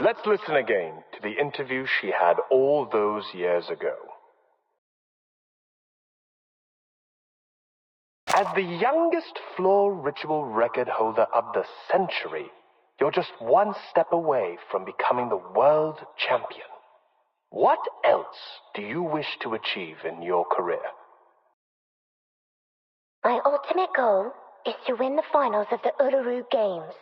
Let's listen again to the interview she had all those years ago. As the youngest floor ritual record holder of the century, you're just one step away from becoming the world champion. What else do you wish to achieve in your career? My ultimate goal is to win the finals of the Uluru Games.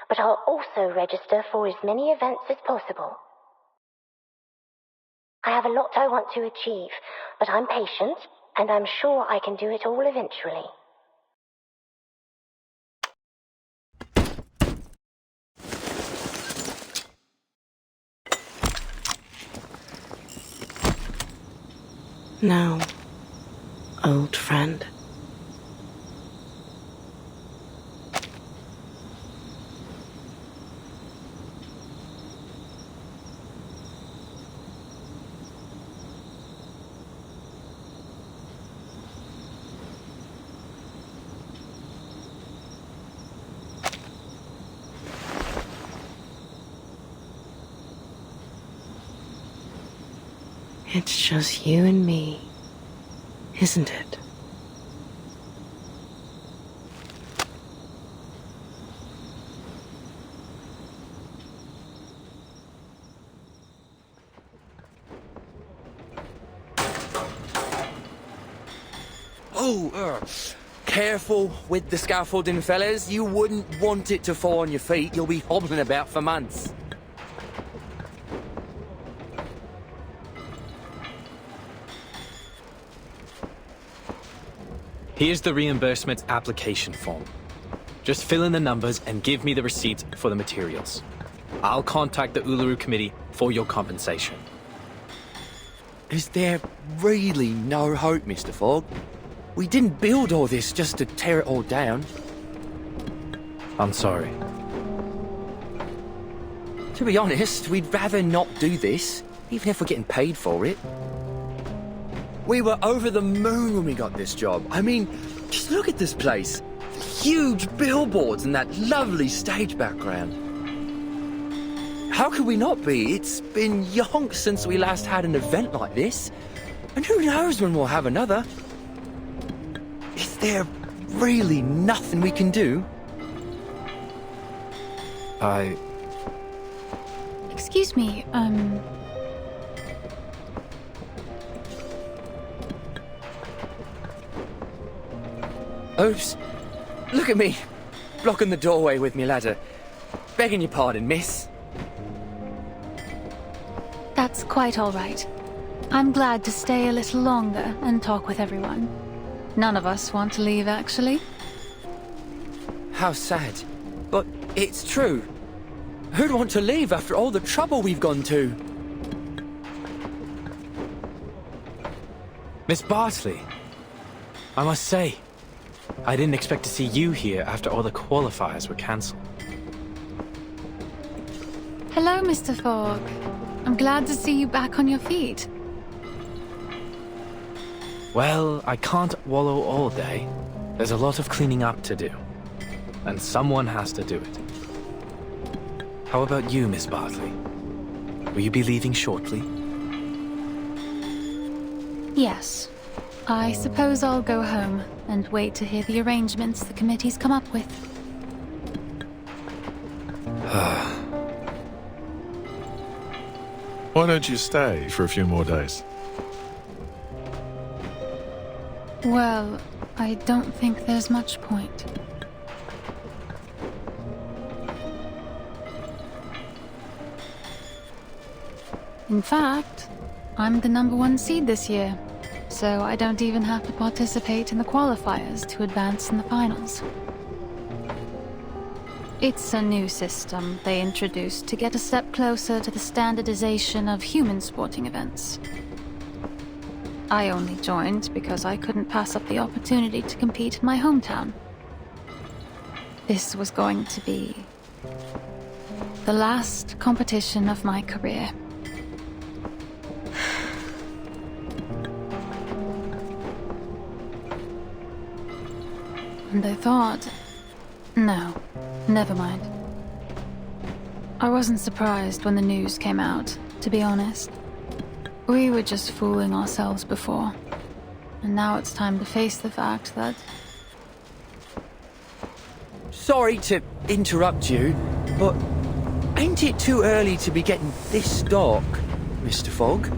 But I'll also register for as many events as possible. I have a lot I want to achieve, but I'm patient, and I'm sure I can do it all eventually. Now, old friend. It's just you and me, isn't it? Careful with the scaffolding, fellas. You wouldn't want it to fall on your feet. You'll be hobbling about for months. Here's the reimbursement application form. Just fill in the numbers and give me the receipts for the materials. I'll contact the Uluru committee for your compensation. Is there really no hope, Mr. Fogg? We didn't build all this just to tear it all down. I'm sorry. To be honest, we'd rather not do this, even if we're getting paid for it. We were over the moon when we got this job. I mean, just look at this place. Huge billboards and that lovely stage background. How could we not be? It's been yonks since we last had an event like this. And who knows when we'll have another. Is there really nothing we can do? Excuse me, Oops. Look at me. Blocking the doorway with me ladder. Begging your pardon, miss. That's quite all right. I'm glad to stay a little longer and talk with everyone. None of us want to leave, actually. How sad. But it's true. Who'd want to leave after all the trouble we've gone to? Miss Bartley, I must say, I didn't expect to see you here after all the qualifiers were cancelled. Hello, Mr. Fogg. I'm glad to see you back on your feet. Well, I can't wallow all day. There's a lot of cleaning up to do. And someone has to do it. How about you, Miss Bartley? Will you be leaving shortly? Yes. I suppose I'll go home and wait to hear the arrangements the committee's come up with. Why don't you stay for a few more days? Well, I don't think there's much point. In fact, I'm the #1 seed this year, so I don't even have to participate in the qualifiers to advance in the finals. It's a new system they introduced to get a step closer to the standardization of human sporting events. I only joined because I couldn't pass up the opportunity to compete in my hometown. This was going to be the last competition of my career. And I thought, no, never mind. I wasn't surprised when the news came out, to be honest. We were just fooling ourselves before. And now it's time to face the fact that... Sorry to interrupt you, but ain't it too early to be getting this dark, Mr. Fogg?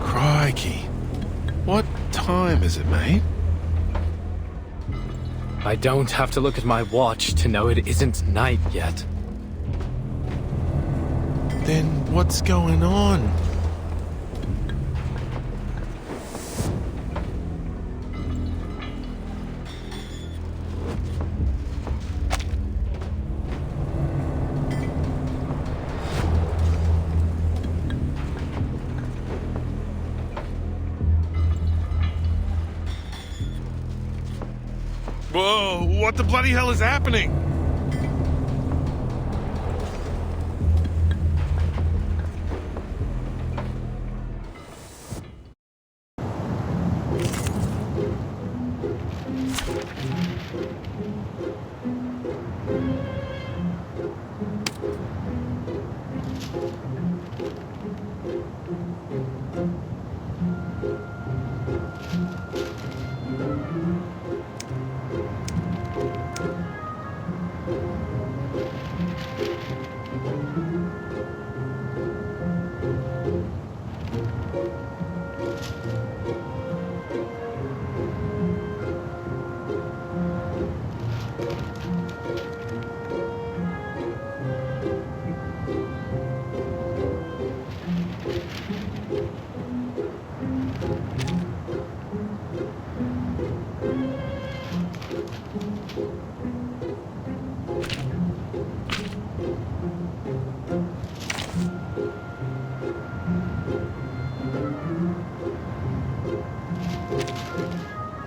Crikey. What time is it, mate? I don't have to look at my watch to know it isn't night yet. Then what's going on? Whoa, what the bloody hell is happening?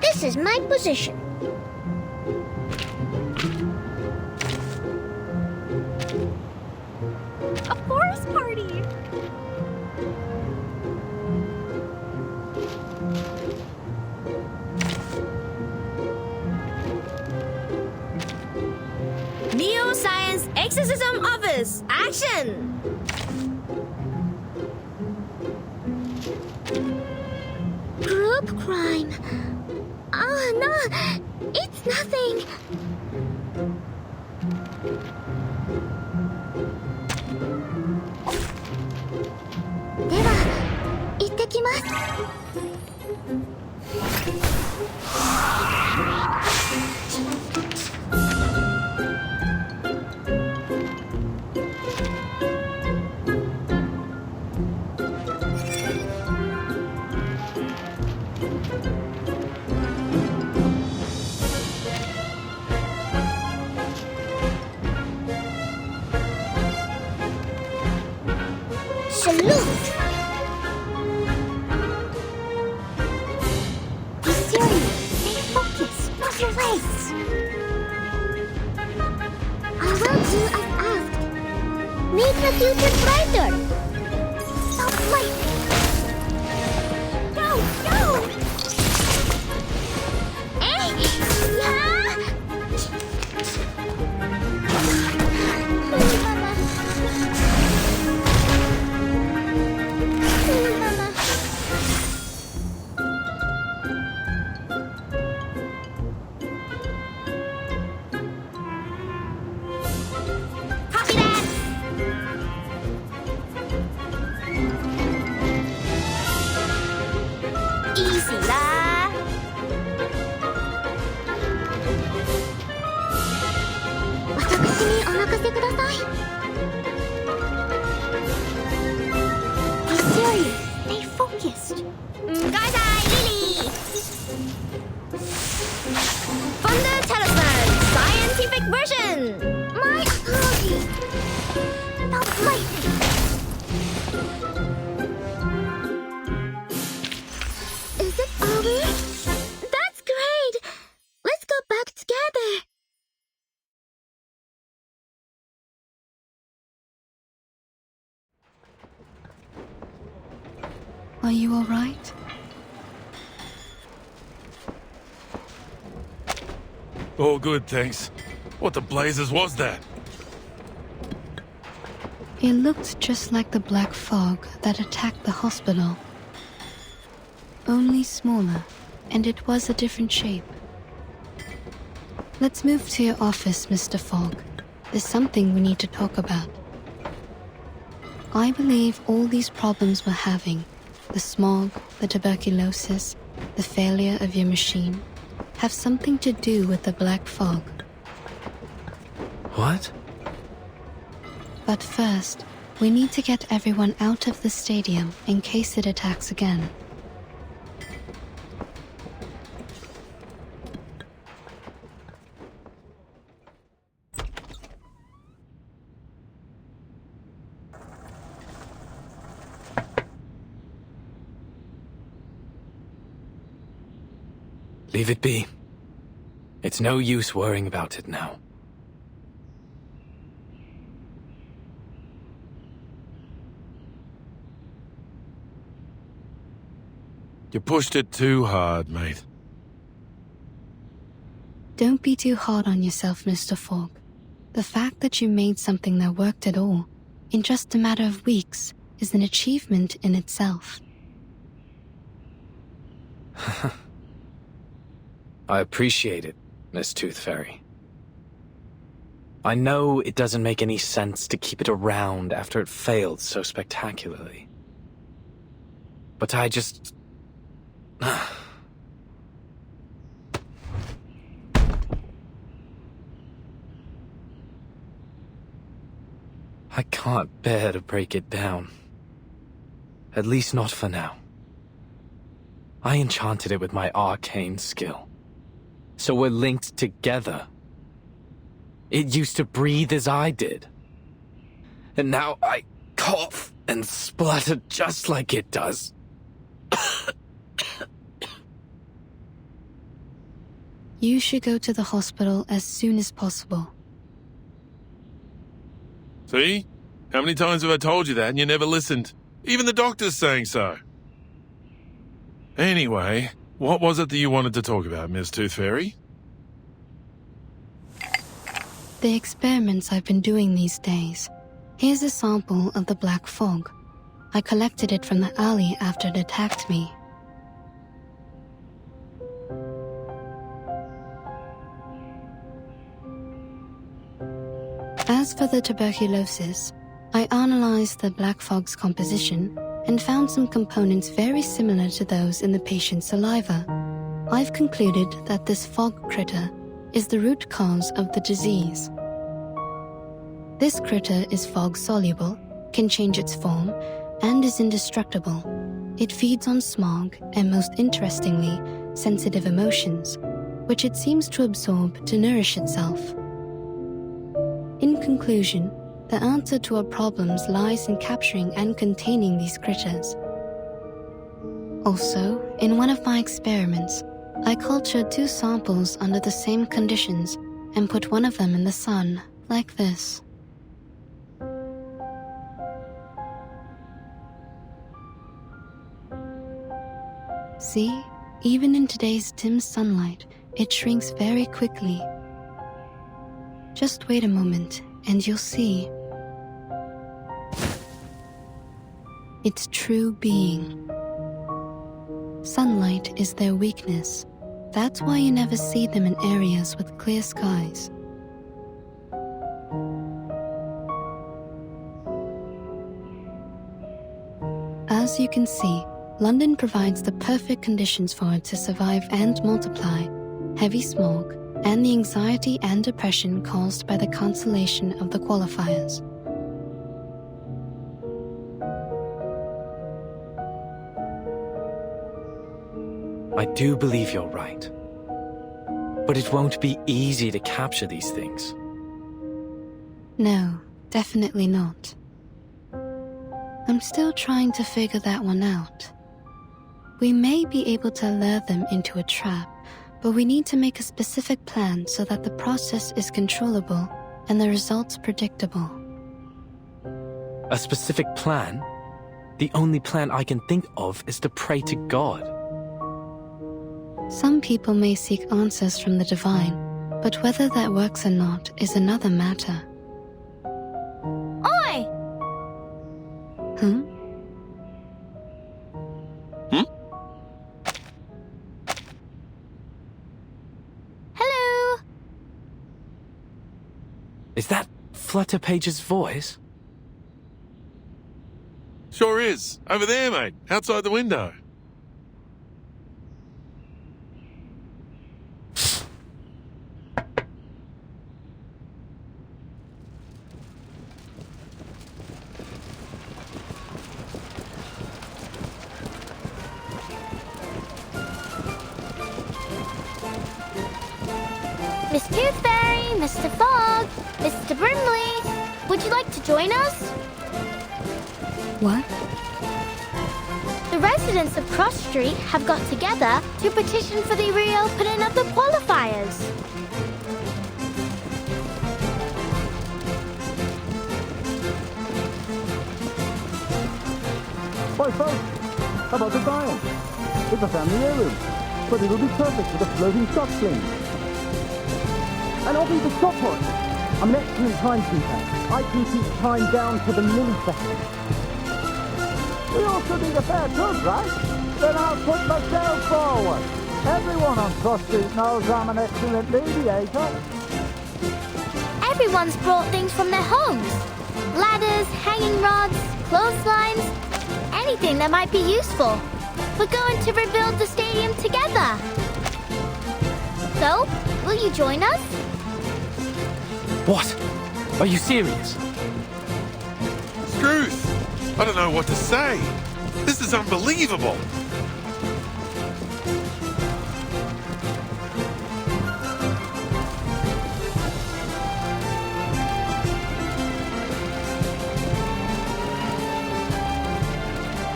This is my position. A forest party! Neo-Science Exorcism Office! Action! Group crime. Oh, no, it's nothing. Dewa, 行ってきます。Salute! Be serious. Stay focused. Not your legs. I will do as asked. Make the future brighter. Stop fighting. Go, go! Hey! Yeah! Mama. Copy that! Easy lah! Watashi ni omakase kudasai. Be serious. Stay focused. Gaizai Lily! Thunder Talisman Scientific Version! My apologies. Stop fighting. Is it over? That's great. Let's go back together. Are you all right? All good, thanks. What the blazes was that? It looked just like the black fog that attacked the hospital. Only smaller, and it was a different shape. Let's move to your office, Mr. Fogg. There's something we need to talk about. I believe all these problems we're having, the smog, the tuberculosis, the failure of your machine, have something to do with the black fog. What? But first, we need to get everyone out of the stadium in case it attacks again. Leave it be. It's no use worrying about it now. You pushed it too hard, mate. Don't be too hard on yourself, Mr. Fogg. The fact that you made something that worked at all, in just a matter of weeks, is an achievement in itself. I appreciate it, Miss Tooth Fairy. I know it doesn't make any sense to keep it around after it failed so spectacularly. But I just... I can't bear to break it down. At least not for now. I enchanted it with my arcane skill. So we're linked together. It used to breathe as I did. And now I cough and splutter just like it does. You should go to the hospital as soon as possible. See? How many times have I told you that and you never listened? Even the doctor's saying so. Anyway, what was it that you wanted to talk about, Miss Tooth Fairy? The experiments I've been doing these days. Here's a sample of the black fog. I collected it from the alley after it attacked me. As for the tuberculosis, I analyzed the black fog's composition and found some components very similar to those in the patient's saliva. I've concluded that this fog critter is the root cause of the disease. This critter is fog-soluble, can change its form, and is indestructible. It feeds on smog and, most interestingly, sensitive emotions, which it seems to absorb to nourish itself. In conclusion, the answer to our problems lies in capturing and containing these critters. Also, in one of my experiments, I cultured 2 samples under the same conditions and put one of them in the sun, like this. See, even in today's dim sunlight, it shrinks very quickly. Just wait a moment, and you'll see. Its true being. Sunlight is their weakness. That's why you never see them in areas with clear skies. As you can see, London provides the perfect conditions for it to survive and multiply. Heavy smog, and the anxiety and depression caused by the cancellation of the qualifiers. I do believe you're right. But it won't be easy to capture these things. No, definitely not. I'm still trying to figure that one out. We may be able to lure them into a trap, but we need to make a specific plan so that the process is controllable and the results predictable. A specific plan? The only plan I can think of is to pray to God. Some people may seek answers from the divine, But whether that works or not is another matter. Oi! Huh? Hello! Is that Flutterpage's voice? Sure is. Over there, mate. Outside the window. Miss Tooth Fairy, Mr. Fogg, Mr. Brimley, would you like to join us? What? The residents of Cross Street have got together to petition for the reopening of the qualifiers. Why, folks, how about the dial? It's a family heirloom, but it'll be perfect with a floating stock sling. And I'll be the stopwatch. I'm an excellent timekeeper. I can keep time down to the millisecond. We also need a fair tooth, right? Then I'll put myself forward. Everyone on Cross Street knows I'm an excellent mediator. Everyone's brought things from their homes. Ladders, hanging rods, clotheslines, anything that might be useful. We're going to rebuild the stadium together. So, will you join us? What? Are you serious? Struth! I don't know what to say. This is unbelievable.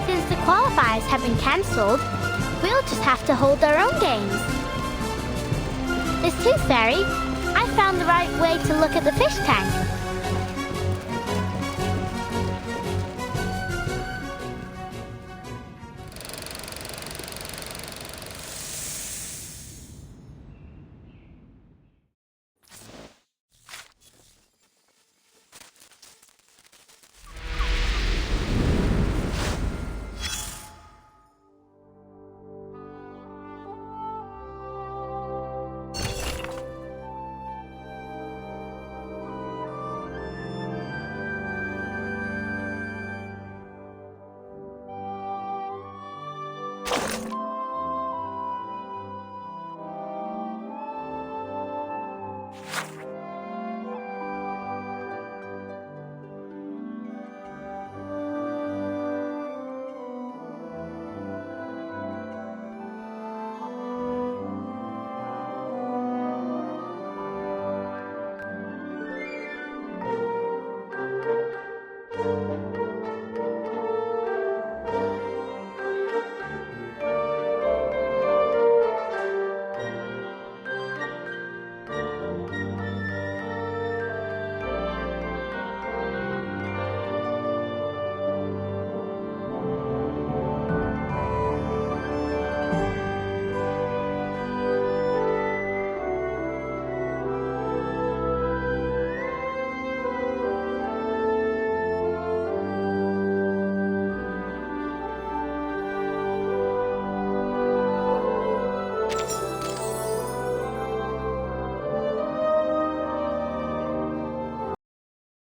Since the qualifiers have been cancelled, we'll just have to hold our own games. Miss Tooth Fairy, I found the right way to look at the fish tank.